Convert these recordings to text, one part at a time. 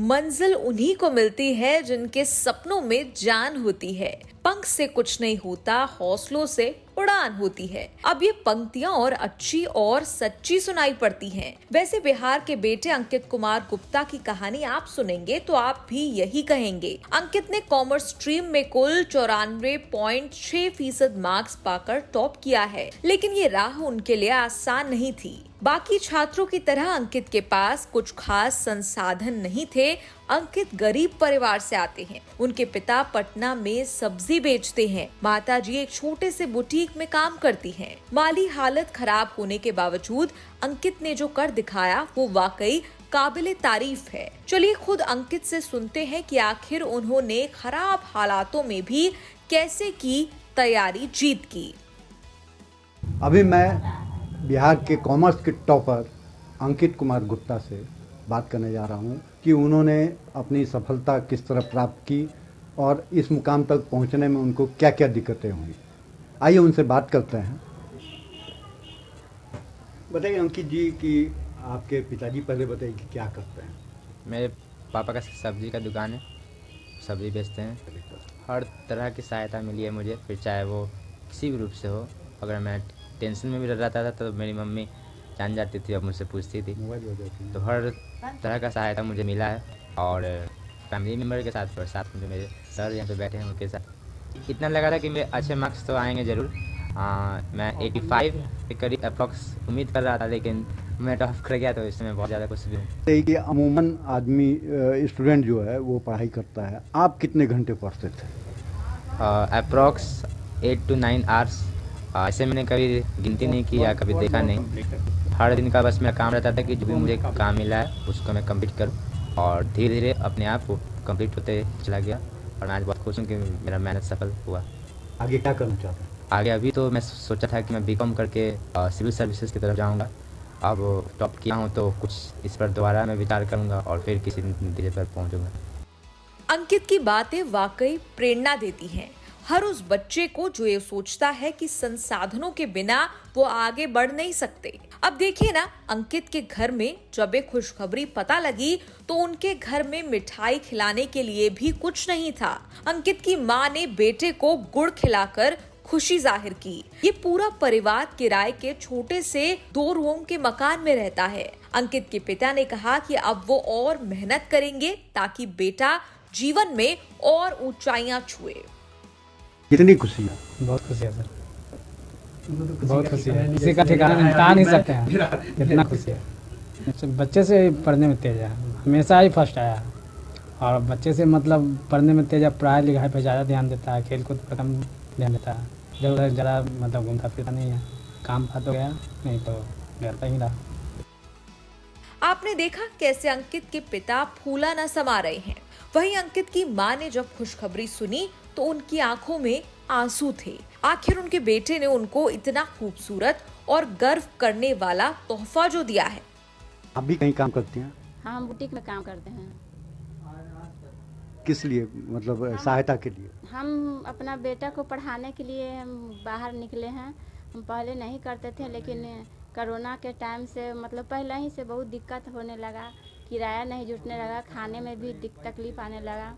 मंजिल उन्हीं को मिलती है जिनके सपनों में जान होती है। पंख से कुछ नहीं होता, हौसलों से उड़ान होती है। अब ये पंक्तियां और अच्छी और सच्ची सुनाई पड़ती हैं। वैसे बिहार के बेटे अंकित कुमार गुप्ता की कहानी आप सुनेंगे तो आप भी यही कहेंगे। अंकित ने कॉमर्स स्ट्रीम में कुल 94.6% मार्क्स पाकर टॉप किया है, लेकिन ये राह उनके लिए आसान नहीं थी। बाकी छात्रों की तरह अंकित के पास कुछ खास संसाधन नहीं थे। अंकित गरीब परिवार से आते हैं। उनके पिता पटना में सब्जी बेचते हैं, माताजी एक छोटे से बुटीक में काम करती हैं। माली हालत खराब होने के बावजूद अंकित ने जो कर दिखाया वो वाकई काबिले तारीफ है। चलिए खुद अंकित से सुनते हैं कि आखिर उन्होंने खराब हालातों में भी कैसे की तैयारी जीत की। अभी मैं बिहार के कॉमर्स के टॉपर अंकित कुमार गुप्ता से बात करने जा रहा हूं कि उन्होंने अपनी सफलता किस तरह प्राप्त की और इस मुकाम तक पहुंचने में उनको क्या क्या दिक्कतें हुई। आइए उनसे बात करते हैं। बताइए अंकित जी कि आपके पिताजी पहले बताइए कि क्या करते हैं। मेरे पापा का सब्जी का दुकान है, सब्जी बेचते हैं। हर तरह की सहायता मिली है मुझे, फिर चाहे वो किसी भी रूप से हो। अगर मैं टेंशन में भी रहता था तो मेरी मम्मी जान जाती थी और मुझसे पूछती थी, तो हर तरह का सहायता मुझे मिला है। और फैमिली मेम्बर के साथ और साथ में मेरे सर यहाँ पे बैठे हैं उनके साथ इतना लगा था कि मेरे अच्छे मार्क्स तो आएंगे ज़रूर। मैं 85 के करीब अप्रॉक्स उम्मीद कर रहा था, लेकिन मैं टॉप कर गया, तो इसमें बहुत ज़्यादा खुश भी हूँ। कि अमूमन आदमी स्टूडेंट जो है वो पढ़ाई करता है, आप कितने घंटे पढ़ते थे? Approx 8 to 9 hours. ऐसे मैंने कभी गिनती नहीं की या कभी देखा नहीं। हर दिन का बस मेरा काम रहता था कि जो भी मुझे काम मिला है उसको मैं कंप्लीट करूं, और धीरे धीरे अपने आप वो कंप्लीट होते चला गया। और मैं आज बहुत खुश हूँ कि मेरा मेहनत सफल हुआ। आगे क्या करना चाहते हैं? आगे अभी तो मैं सोचा था कि मैं बीकॉम करके सिविल सर्विसेज की तरफ जाऊँगा। अब टॉप किया हूँ तो कुछ इस पर दोबारा मैं विचार करूँगा और फिर किसी नतीजे पर पहुँचूँगा। अंकित की बातें वाकई प्रेरणा देती हैं। हर उस बच्चे को जो ये सोचता है कि संसाधनों के बिना वो आगे बढ़ नहीं सकते। अब देखिए ना, अंकित के घर में जब एक खुशखबरी पता लगी तो उनके घर में मिठाई खिलाने के लिए भी कुछ नहीं था। अंकित की माँ ने बेटे को गुड़ खिलाकर खुशी जाहिर की। ये पूरा परिवार किराए के छोटे से 2 रूम के मकान में रहता है। अंकित के पिता ने कहा कि अब वो और मेहनत करेंगे ताकि बेटा जीवन में और ऊंचाइयां छुए। कितनी खुशी है? बहुत खुशी है सर, बहुत खुशी है। किसी का ठिकाना बता नहीं सकते हैं कितना खुशी है। बच्चे से पढ़ने में तेज है, हमेशा ही फर्स्ट आया। और बच्चे से मतलब पढ़ने में तेज है, पढ़ाई लिखाई पर ज़्यादा ध्यान देता है, खेल कूद पर कम ध्यान देता है। इधर उधर ज़्यादा मतलब घूमता फिरता नहीं है। काम खा तो गया, नहीं तो घर पर ही रहा। आपने देखा कैसे अंकित के पिता फूला न समा रहे हैं। वहीं अंकित की मां ने जब खुशखबरी सुनी तो उनकी आंखों में आंसू थे। आखिर उनके बेटे ने उनको इतना खूबसूरत और गर्व करने वाला तोहफा जो दिया है। आप भी कहीं काम करती हैं? हाँ, हम बुटीक में काम करते हैं। किस लिए? मतलब सहायता के लिए? हम अपना बेटा को पढ़ाने के लिए हम बाहर निकले हैं। हम पहले नहीं करते थे, लेकिन कोरोना के टाइम से मतलब पहले ही से बहुत दिक्कत होने लगा, किराया नहीं जुटने लगा, खाने में भी तकलीफ आने लगा।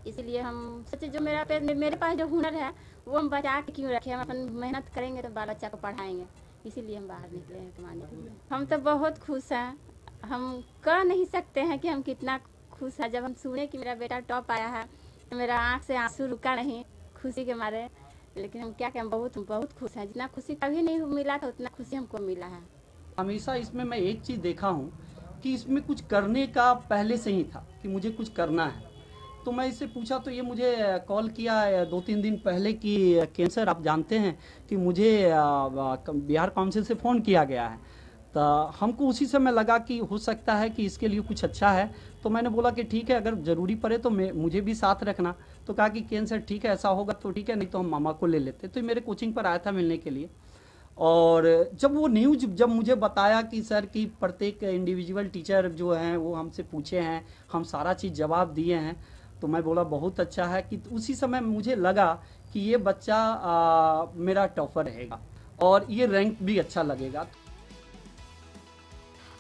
इसलिए हम सोचे जो मेरे पास जो हुनर है वो हम बचा के क्यों रखें, हम अपन मेहनत करेंगे तो बाल बच्चा को पढ़ाएंगे। इसीलिए हम बाहर निकले हैं कमाने के लिए। हम तो बहुत खुश हैं, हम कह नहीं सकते हैं कि हम कितना खुश हैं। जब हम सुने कि मेरा बेटा टॉप आया है तो मेरा आँख से आंसू रुका नहीं खुशी के मारे। लेकिन हम क्या कहें, बहुत बहुत खुश हैं। जितना खुशी कभी नहीं मिला था उतना खुशी हमको मिला है। हमेशा इसमें मैं एक चीज़ देखा हूँ कि इसमें कुछ करने का पहले से ही था कि मुझे कुछ करना है। तो मैं इससे पूछा तो ये मुझे कॉल किया 2-3 दिन पहले कि कैंसर, आप जानते हैं कि मुझे बिहार काउंसिल से फ़ोन किया गया है। तो हमको उसी समय लगा कि हो सकता है कि इसके लिए कुछ अच्छा है। तो मैंने बोला कि ठीक है, अगर ज़रूरी पड़े तो मुझे भी साथ रखना। तो कहा कि कैंसर ठीक है, ऐसा होगा तो ठीक है, नहीं तो हम मामा को ले लेते। तो मेरे कोचिंग पर आया था मिलने के लिए। और जब वो न्यूज़ जब मुझे बताया कि सर की प्रत्येक इंडिविजुअल टीचर जो हैं वो हमसे पूछे हैं, हम सारा चीज़ जवाब दिए हैं, तो मैं बोला बहुत अच्छा है। कि उसी समय मुझे लगा कि ये बच्चा मेरा टॉपर रहेगा और ये रैंक भी अच्छा लगेगा।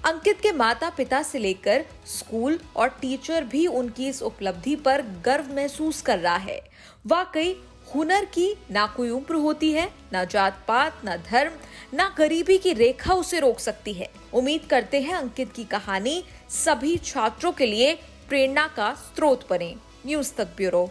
अंकित के माता पिता से लेकर स्कूल और टीचर भी उनकी इस उपलब्धि पर गर्व महसूस कर रहा है। वाकई हुनर की ना कोई उम्र होती है, ना जात पात, ना धर्म, ना गरीबी की रेखा उसे रोक सकती है। उम्मीद करते हैं अंकित की कहानी सभी छात्रों के लिए प्रेरणा का स्रोत बने। न्यूज़ तक ब्यूरो।